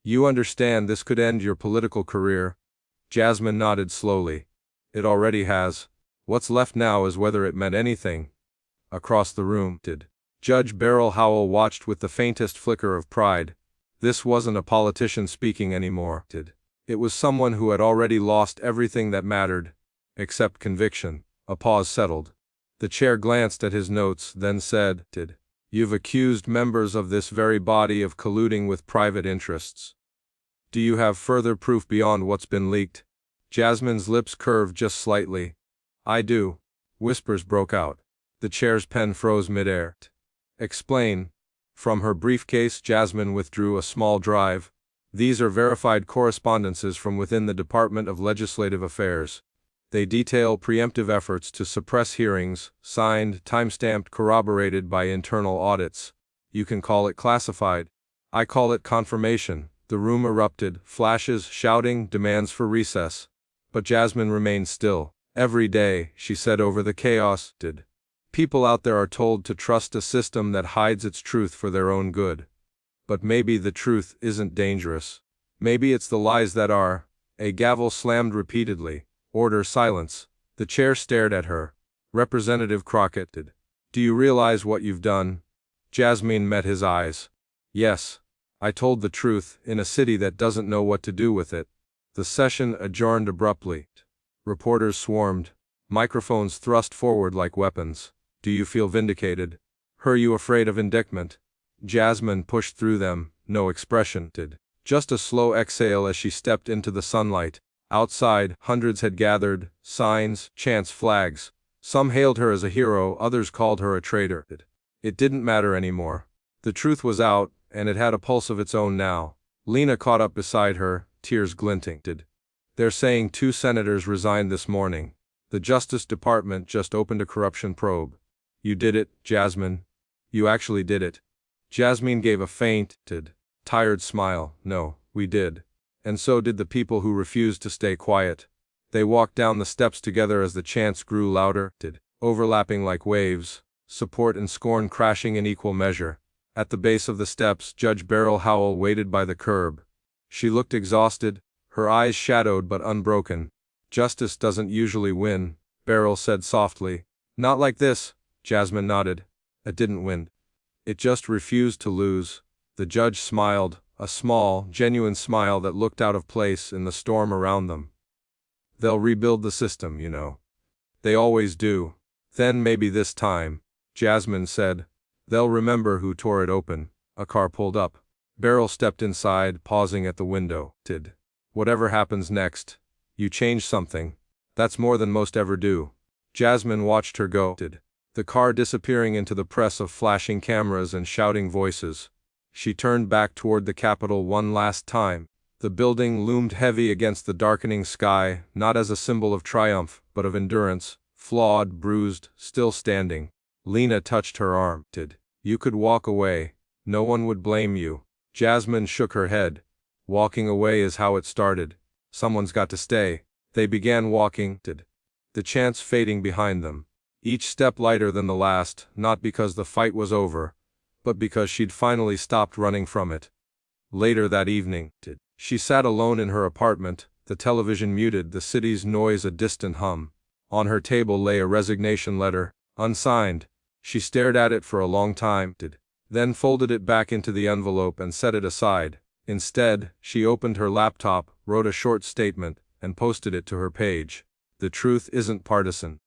Speaker 1: You understand this could end your political career? Jasmine nodded slowly. It already has. What's left now is whether it meant anything. Across the room, did. Judge Beryl Howell watched with the faintest flicker of pride. This wasn't a politician speaking anymore, did. It was someone who had already lost everything that mattered. Except conviction. A pause settled. The chair glanced at his notes, then said, did. You've accused members of this very body of colluding with private interests. Do you have further proof beyond what's been leaked? Jasmine's lips curved just slightly. I do. Whispers broke out. The chair's pen froze midair. Explain. From her briefcase, Jasmine withdrew a small drive. These are verified correspondences from within the Department of Legislative Affairs. They detail preemptive efforts to suppress hearings, signed, timestamped, corroborated by internal audits. You can call it classified. I call it confirmation. The room erupted, flashes, shouting, demands for recess. But Jasmine remained still. Every day, she said over the chaos, did. People out there are told to trust a system that hides its truth for their own good. But maybe the truth isn't dangerous. Maybe it's the lies that are. A gavel slammed repeatedly. Order, silence. The chair stared at her. Representative Crockett, did. Do you realize what you've done? Jasmine met his eyes. Yes. I told the truth, in a city that doesn't know what to do with it. The session adjourned abruptly. Reporters swarmed. Microphones thrust forward like weapons. Do you feel vindicated? Are you afraid of indictment? Jasmine pushed through them, no expression, did. Just a slow exhale as she stepped into the sunlight. Outside, hundreds had gathered, signs, chants, flags. Some hailed her as a hero, others called her a traitor. It didn't matter anymore. The truth was out, and it had a pulse of its own now. Lena caught up beside her, tears glinting. They're saying 2 senators resigned this morning. The Justice Department just opened a corruption probe. You did it, Jasmine. You actually did it. Jasmine gave a faint, tired smile. No, we did. And so did the people who refused to stay quiet. They walked down the steps together as the chants grew louder, overlapping like waves, support and scorn crashing in equal measure. At the base of the steps, Judge Beryl Howell waited by the curb. She looked exhausted, her eyes shadowed but unbroken. Justice doesn't usually win, Beryl said softly. Not like this, Jasmine nodded. It didn't win. It just refused to lose. The judge smiled, a small, genuine smile that looked out of place in the storm around them. They'll rebuild the system, you know. They always do. Then maybe this time, Jasmine said, they'll remember who tore it open. A car pulled up. Beryl stepped inside, pausing at the window. Whatever happens next, you change something. That's more than most ever do. Jasmine watched her go. The car disappearing into the press of flashing cameras and shouting voices. She turned back toward the Capitol one last time. The building loomed heavy against the darkening sky, not as a symbol of triumph, but of endurance, flawed, bruised, still standing. Lena touched her arm. You could walk away. No one would blame you. Jasmine shook her head. Walking away is how it started. Someone's got to stay. They began walking. The chance fading behind them. Each step lighter than the last, not because the fight was over, but because she'd finally stopped running from it. Later that evening, she sat alone in her apartment, the television muted, the city's noise a distant hum. On her table lay a resignation letter, unsigned. She stared at it for a long time, then folded it back into the envelope and set it aside. Instead, she opened her laptop, wrote a short statement, and posted it to her page. The truth isn't partisan.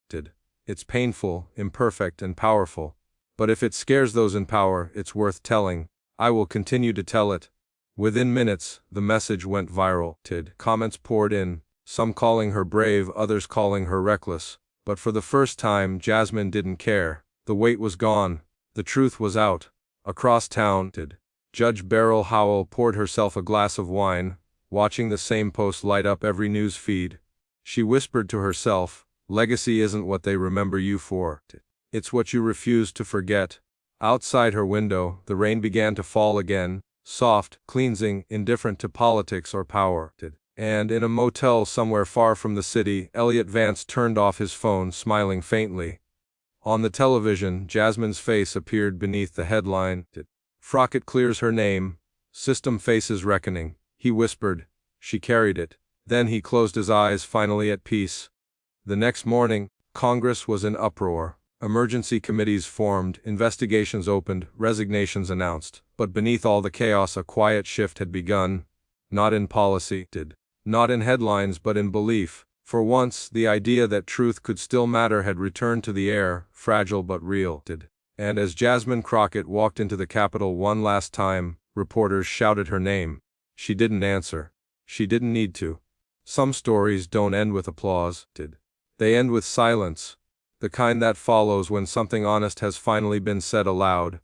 Speaker 1: It's painful, imperfect, and powerful. But if it scares those in power, it's worth telling. I will continue to tell it. Within minutes, the message went viral. Comments poured in, some calling her brave, others calling her reckless. But for the first time, Jasmine didn't care. The wait was gone. The truth was out. Across town, Judge Beryl Howell poured herself a glass of wine, watching the same post light up every news feed. She whispered to herself, legacy isn't what they remember you for. It's what you refuse to forget. Outside her window, the rain began to fall again, soft, cleansing, indifferent to politics or power. And in a motel somewhere far from the city, Elliot Vance turned off his phone, smiling faintly. On the television, Jasmine's face appeared beneath the headline. Crockett clears her name. System faces reckoning. He whispered. She carried it. Then he closed his eyes, finally at peace. The next morning, Congress was in uproar. Emergency committees formed, investigations opened, resignations announced. But beneath all the chaos a quiet shift had begun. Not in policy, not in headlines, but in belief. For once, the idea that truth could still matter had returned to the air, fragile but real. And as Jasmine Crockett walked into the Capitol one last time, reporters shouted her name. She didn't answer. She didn't need to. Some stories don't end with applause. They end with silence. The kind that follows when something honest has finally been said aloud.